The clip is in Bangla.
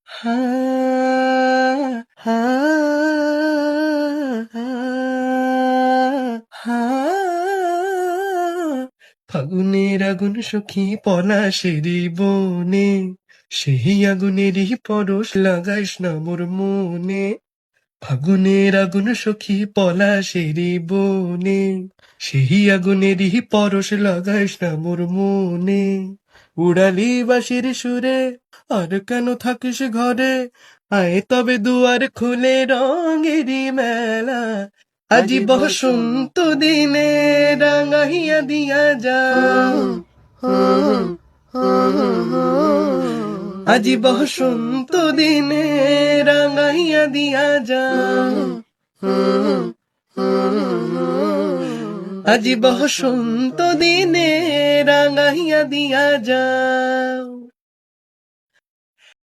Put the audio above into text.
হা হা হা ফাগুনের আগুন সখী পলাশেরই বনে, সেই আগুনেরই পরশ লাগাইস না মোর মনে। ফাগুনের আগুন সখী পলাশেরই বনে, সেই আগুনেরই পরশ লাগাইস না মোর মনে। উড়ালি বাঁশির সুরে আর কেন থাকিস ঘরে, আয় তবে দুয়ার খুলে রঙেরই মেলা। আজি বসন্ত দিনে রাঙাইয়া দিয়া যাও, আজি বসন্ত দিনে রাঙাইয়া দিয়া যাও, আজি বসন্ত দিনে রাঙাইয়া দিয়া যাও।